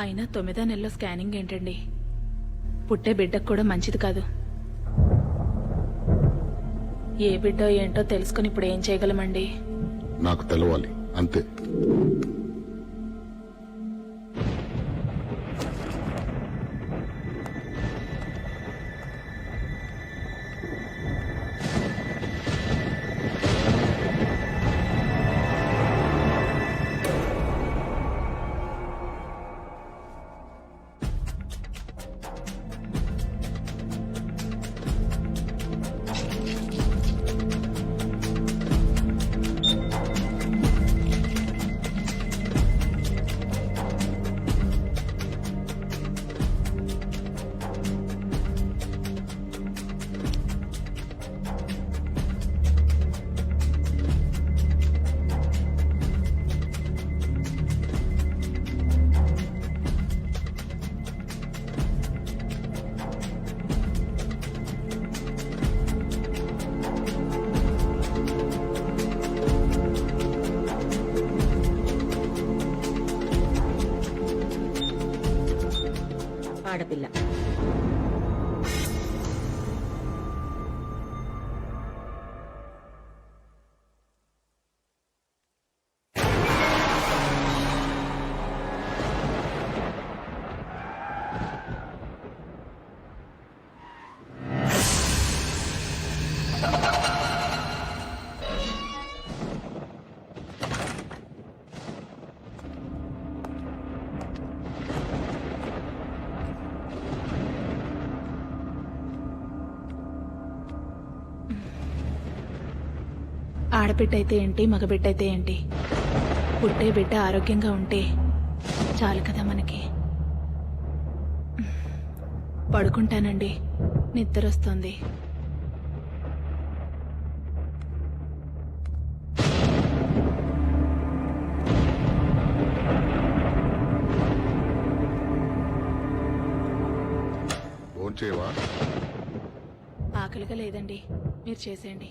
అయినా 9వ నెలలో స్కానింగ్ ఏంటండి? పుట్టే బిడ్డకు కూడా మంచిది కాదు. ఏ బిడ్డో ఏంటో తెలుసుకుని ఇప్పుడు ఏం చేయగలమండి? నాకు తెలవాలి అంతే. ఆడపిల్ల. ఆడబిడ్డ అయితే ఏంటి, మగబిడ్డ అయితే ఏంటి? పుట్టే బిడ్డ ఆరోగ్యంగా ఉంటే చాలు కదా మనకి. పడుకుంటానండి, నిద్ర వస్తుంది. భోంచేయవా? ఆకలిగా లేదండి, మీరు చేసేయండి.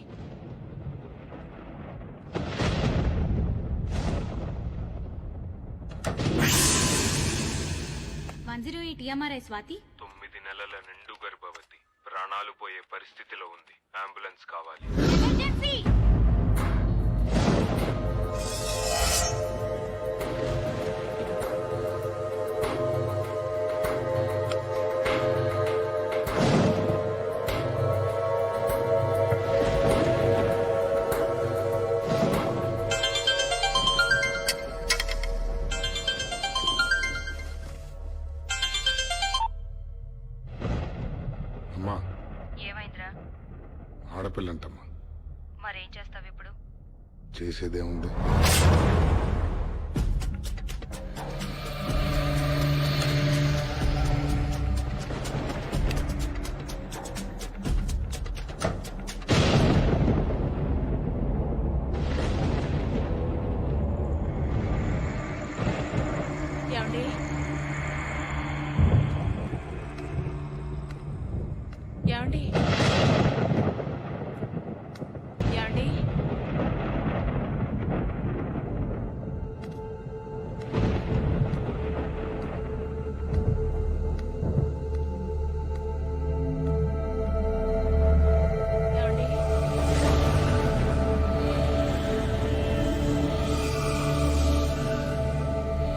TMRI స్వాతి 9 నెలల నిండు గర్భవతి, ప్రాణాలు పోయే పరిస్థితిలో ఉంది. అంబులెన్స్ కావాలి. ఎమర్జెన్సీ. అమ్మా, ఏమైందిరా? ఆడపిల్లంటమ్మా. మరేం చేస్తావు ఇప్పుడు? చేసేదేముంది? ఏమండి? ఏమండి? ఏమండి? ఏమండి?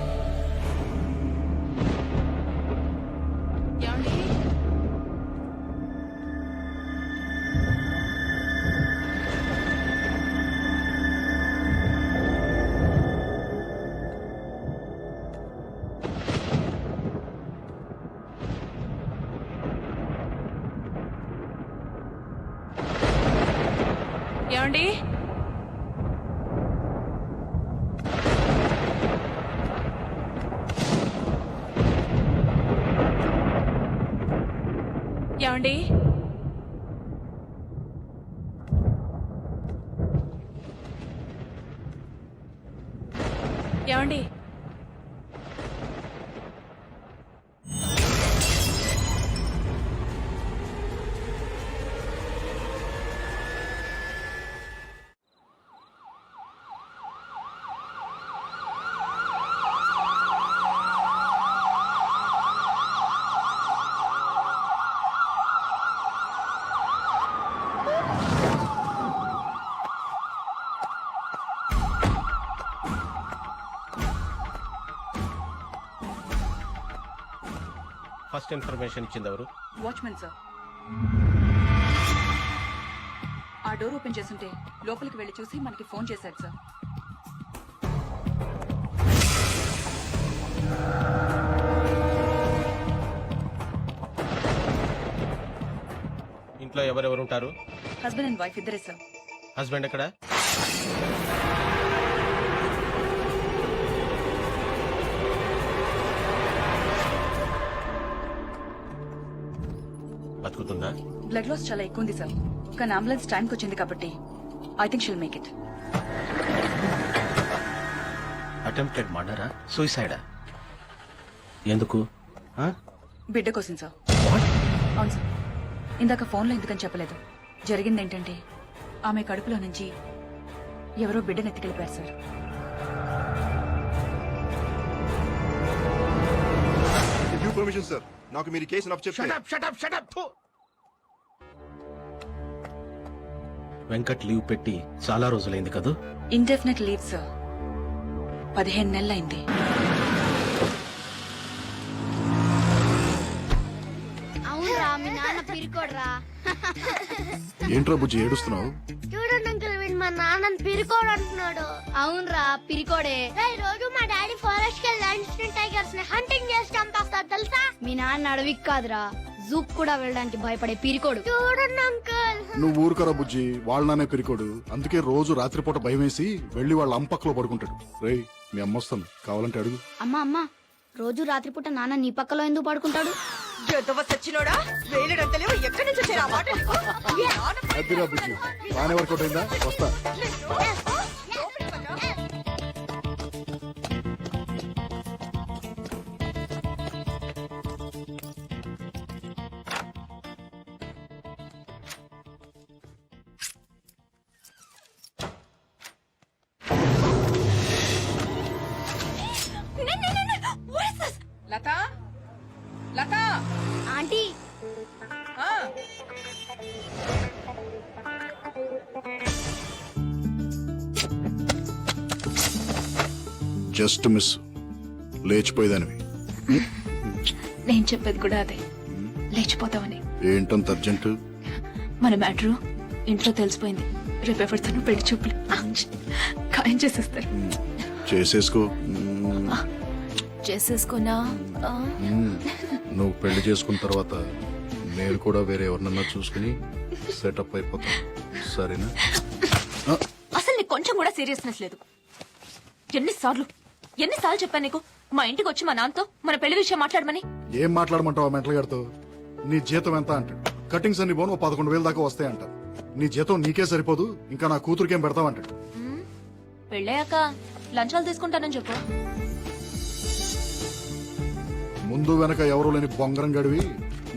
ఏమండి? ఏమండి? ఏమండి? ఏమండి? ఫస్ట్ ఇన్ఫర్మేషన్ ఇచ్చింది ఎవరు? Watchman sir. ఆ డోర్ ఓపెన్ చేస్తుంటే లోపలికి వెళ్ళి చూసి మనకి ఫోన్ చేశాడు సార్. ఇంట్లో ఎవరెవరు ఉంటారు? హస్బెండ్ అండ్ వైఫ్ ఇద్దరే సార్. హస్బెండ్ ఎక్కడ? బతుకుతుందా? బ్లడ్ లాస్ చాలా ఎక్కువ ఉంది సార్. కానీ అంబులెన్స్ టైంకి వచ్చింది కాబట్టి I think she'll make it. Attempted మర్డరా, సూసైడా? ఎందుకు? బిడ్డ కోసం సార్. అవును సార్. ఇందాక ఫోన్లో ఎందుకని చెప్పలేదు. జరిగింది ఏంటంటే ఆమె కడుపులో నుంచి ఎవరో బిడ్డను ఎత్తుకెళ్ళిపోయారు సార్. Due permission sir. నాకు మీరు కేసు నాకు చెప్తే వెంకట్ లీవ్ పెట్టి చాలా రోజులైంది కదా? Indefinite leave sir. 15 నెలలైంది. అవునరా మీ నాన్న పిరికోడ్రా. ఏంట్రా బుజ్జి ఏడుస్తున్నావు? చూడండి అంకుల్ వీడు మా నాన్నని పిరికోడు అంటున్నాడు. అవునరా పిరికోడే. రోజు మా డాడీ ఫారెస్ట్ కి వెళ్ళి టైగర్స్ ని హంటింగ్ చేసి చంపేస్తాడు తెలుసా. మీ నాన్న అడవికి కాదురా జూక్ కూడా వెళ్ళడానికి భయపడే పిరికోడు. చూడండి అంకుల్. నువ్వు ఊరుకరా బుజ్జి, వాళ్ళనే పెరికోడు. అందుకే రోజు రాత్రిపూట భయం వేసి వెళ్లి వాళ్ళ అంపక్కలో పడుకుంటాడు. రేయ్ మీ అమ్మ వస్తాను, కావాలంటే అడుగు. అమ్మా అమ్మా రోజు రాత్రిపూట నాన్న నీ పక్కలో ఎందుకు పడుకుంటాడు? అదిరా బుజ్జి, బానే వర్కౌట్ అయిందా? వస్తా. లత లత ఆంటీ జస్ట్ మిస్, లేచిపోయేదానివి. నేను చెప్పేది కూడా అదే, లేచిపోతావని. ఏంటంత అర్జెంట్? మన మ్యాటరు ఇంట్లో తెలిసిపోయింది. రేపు ఎవరితోనూ పెళ్లి చూపులు ఖాయం చేసేస్తారు. చేసేసుకో. చేసేసుకున్నా నువ్వు పెళ్లి చేసుకున్న తర్వాత నేను కూడా వేరే ఎవరినన్నా చూసుకుని సెటప్ అయిపోతా. సరేనా? అసలు నీకు కొంచెం కూడా సీరియస్నెస్ లేదు. ఎన్నిసార్లు చెప్పాను నీకు మా ఇంటికి వచ్చి మా నాన్నతో మన పెళ్లి విషయం మాట్లాడమని? ఏం మాట్లాడమంటావు మెంటల్ గారితో? నీ జీతం ఎంత అంటాడు. కటింగ్స్ అన్ని పోను 11,000 దాకా వస్తాయంట. నీ జీతం నీకే సరిపోదు, ఇంకా నా కూతురికేం పెడతావంటాడు. పెళ్ళయ్యాక లంచాలు తీసుకుంటానని చెప్పు. ముందు వెనక ఎవరూ లేని బొంగరం గడివి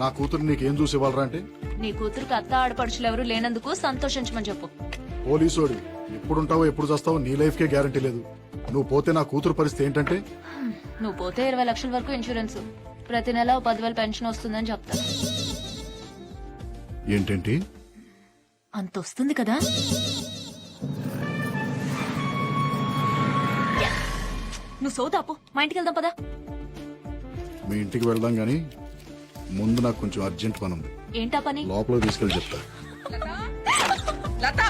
నా కూతురు నీకేం చూసి ఇవ్వాలరా అంటే? నీ కూతురికి అత్త ఆడపడుచులు ఎవరు లేనందుకు సంతోషించమని చెప్పు. పోలీసోడి ఎప్పుడుంటావో ఎప్పుడు చేస్తావో నీ లైఫ్ కే గ్యారంటీ లేదు. నువ్వు పోతే నా కూతురు పరిస్థితి ఏంటంటే? నువ్వు పోతే 20 లక్షల వరకు ఇన్సూరెన్స్, ప్రతి నెల 10,000 పెన్షన్ వస్తుందని చెప్తా. ఏంటేంటి? అంత వస్తుంది కదా? నువ్వు సోదాపు, మా ఇంటికి వెళ్దాం పదా. మీ ఇంటికి వెళ్దాం గాని ముందు నాకు కొంచెం అర్జెంట్ పని ఉంది. ఏంటా పని? లోపల తీసుకెళ్ళి చెప్తా. లత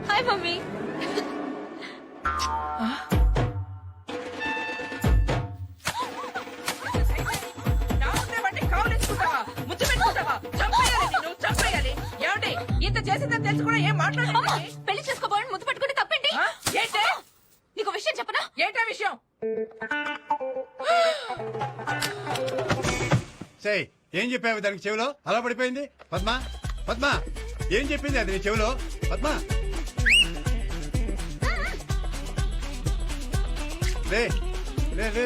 హాయ్ మమ్మీ. ముద్దు పెట్టుకుంటావా? చంపేయాలి నిన్ను, చంపేయాలి. ఏమండి ఇంత చేసిందని తెలిసి కూడా ఏం మాట్లాడండి? పెళ్లి చేసుకోబోయని ముద్దు పెట్టుకుంటే తప్పేంటి? ఏంటే? నీకు విషయం చెప్పనా? ఏంటా విషయం? సై ఏం చెప్పావు దానికి చెవిలో అలా పడిపోయింది? పద్మ పద్మ ఏం చెప్పింది అది నీ చెవిలో? పద్మ లే లే లే.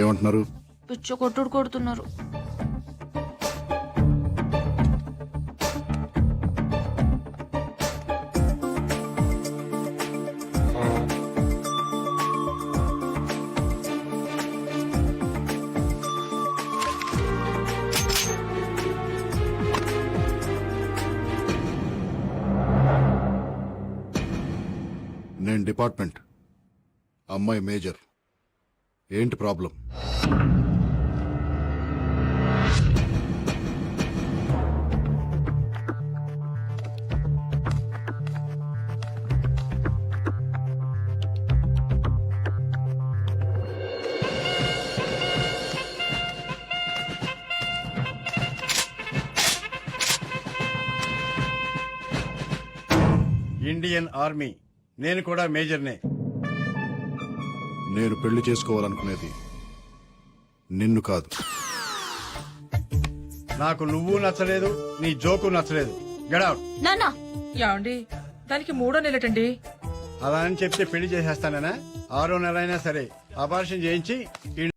ఏమంటున్నారు? పిచ్చ కొట్టుడు కొడుతున్నారు. డిపార్ట్మెంట్, అమ్మాయి మేజర్. ఏంటి ప్రాబ్లం? ఇండియన్ ఆర్మీ, నేను కూడా మేజర్నే. నేను పెళ్లి చేసుకోవాలనుకునేది నిన్ను కాదు. నాకు నువ్వు నచ్చలేదు, నీ జోకు నచ్చలేదు. Get out. నాన్న యాండి దానికి 3వ నెలటండి. అలా అని చెప్తే పెళ్లి చేసేస్తానేనా? 6వ నెల అయినా సరే అబార్షన్ చేయించి ఈ